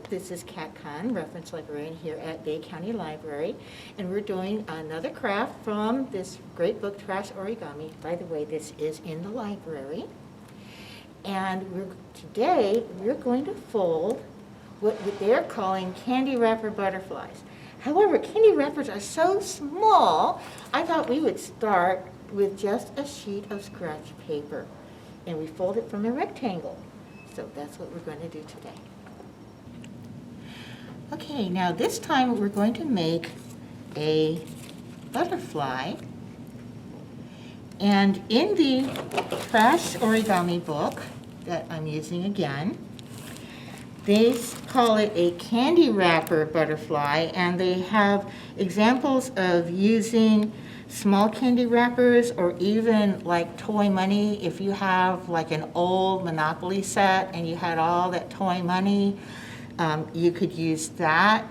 This is Kat Kahn, reference librarian here at Bay County Library, and we're doing another craft from this great book, Trash Origami. By the way, this is in the library. And today we're going to fold what they're calling candy wrapper butterflies. However, candy wrappers are so small, I thought we would start with just a sheet of scratch paper. And we fold it from a rectangle. So that's what we're going to do today. Okay, now this time we're going to make a butterfly. And in the Trash Origami book that I'm using again, they call it a candy wrapper butterfly, and they have examples of using small candy wrappers or even like toy money. If you have like an old Monopoly set and you had all that toy money, you could use that.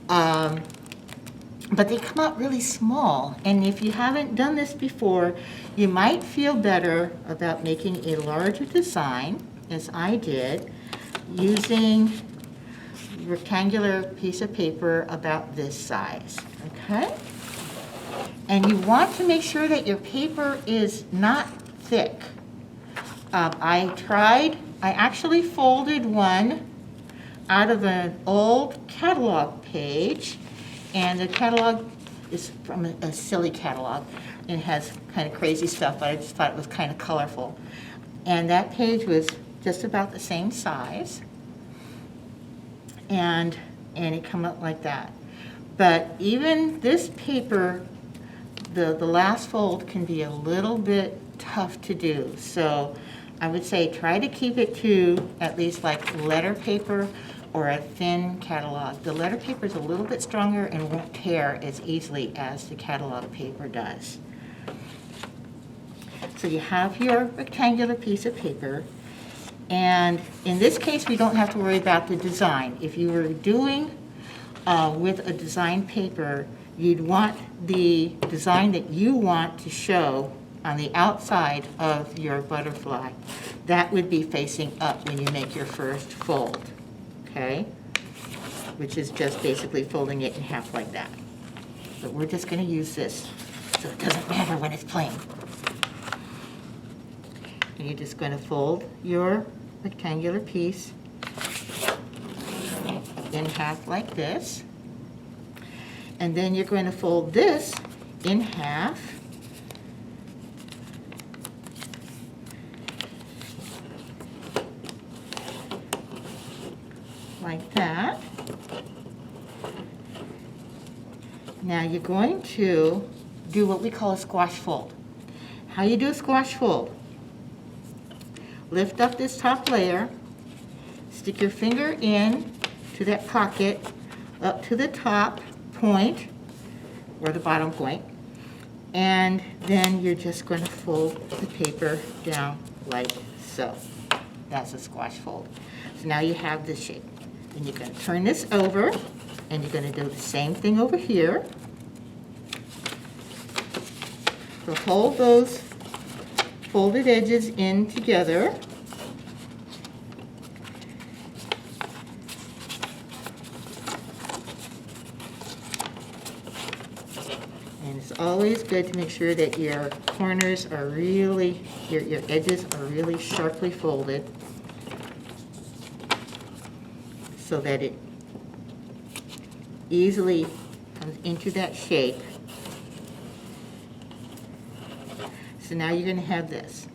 But they come out really small, and if you haven't done this before, you might feel better about making a larger design, as I did, using a rectangular piece of paper about this size, okay? And you want to make sure that your paper is not thick. I actually folded one out of an old catalog page, and the catalog is from a silly catalog, and it has kind of crazy stuff, but I just thought it was kind of colorful. And that page was just about the same size, and it came out like that. But even this paper, the last fold can be a little bit tough to do, so I would say try to keep it to at least like letter paper or a thin catalog. The letter paper is a little bit stronger and won't tear as easily as the catalog paper does. So you have your rectangular piece of paper, and in this case we don't have to worry about the design. If you were doing with a design paper, you'd want the design that you want to show on the outside of your butterfly. That would be facing up when you make your first fold, okay? Which is just basically folding it in half like that. But we're just going to use this, so it doesn't matter when it's plain. And you're just going to fold your rectangular piece in half like this. And then you're going to fold this in half like that. Now you're going to do what we call a squash fold. How you do a squash fold? Lift up this top layer, stick your finger in to that pocket up to the top point or the bottom point, and then you're just going to fold the paper down like so. That's a squash fold. So now you have this shape. And you're going to turn this over, and you're going to do the same thing over here. So hold those folded edges in together. And it's always good to make sure that your corners are really, your edges are really sharply folded, so that it easily comes into that shape. So now you're going to have this.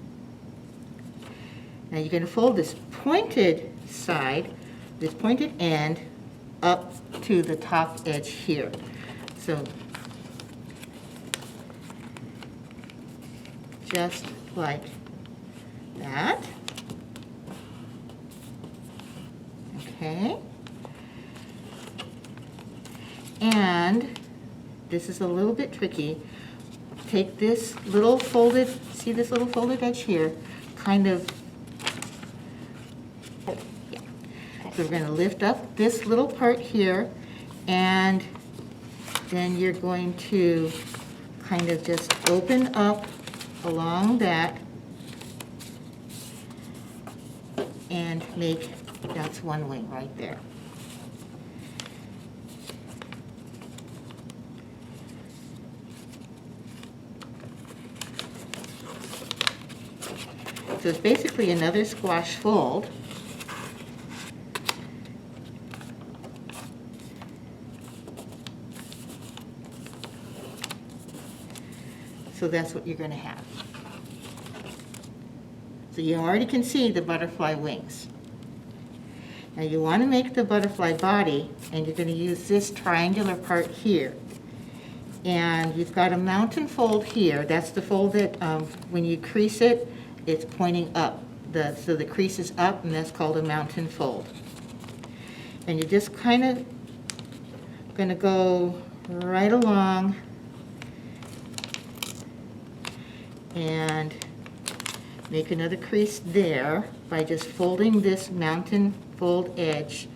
Now you're going to fold this pointed side, this pointed end, up to the top edge here. So just like that. Okay, and this is a little bit tricky. Take this little folded, see this little folded edge here, kind of, yeah. So we're going to lift up this little part here and then you're going to kind of just open up along that and make, that's one wing right there. So it's basically another squash fold. So that's what you're going to have. So you already can see the butterfly wings. Now you want to make the butterfly body, and you're going to use this triangular part here. And you've got a mountain fold here. That's the fold that when you crease it, it's pointing up. So the crease is up, and that's called a mountain fold. And you're just kind of going to go right along and make another crease there by just folding this mountain fold edge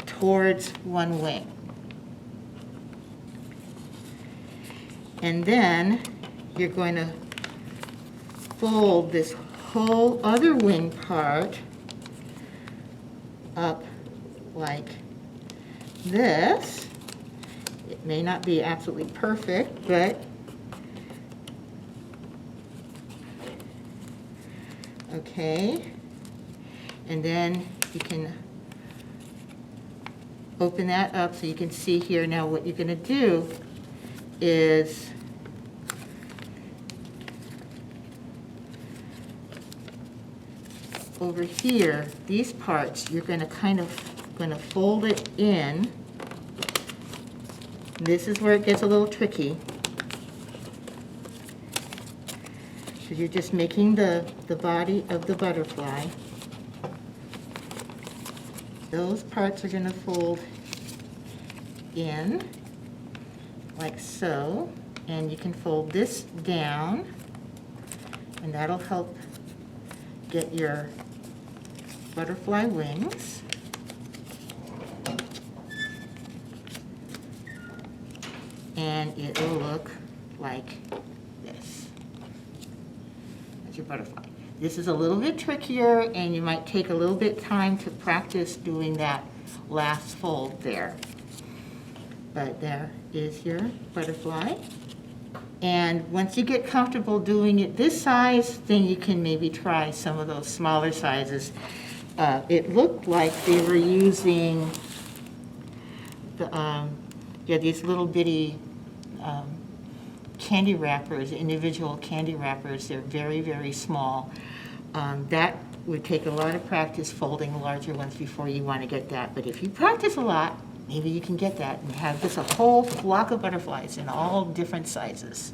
towards one wing. And then you're going to fold this whole other wing part up like this. It may not be absolutely perfect, but okay. And then you can open that up so you can see here. Now what you're going to do is over here, these parts, you're going to kind of fold it in. This is where it gets a little tricky. So you're just making the body of the butterfly. Those parts are going to fold in like so, and you can fold this down, and that'll help get your butterfly wings. And it will look like this. That's your butterfly. This is a little bit trickier, and you might take a little bit time to practice doing that last fold there. But there is your butterfly. And once you get comfortable doing it this size, then you can maybe try some of those smaller sizes. It looked like they were using the, these little bitty candy wrappers, individual candy wrappers. They're very, very small. That would take a lot of practice folding larger ones before you want to get that. But if you practice a lot, maybe you can get that and have just a whole flock of butterflies in all different sizes.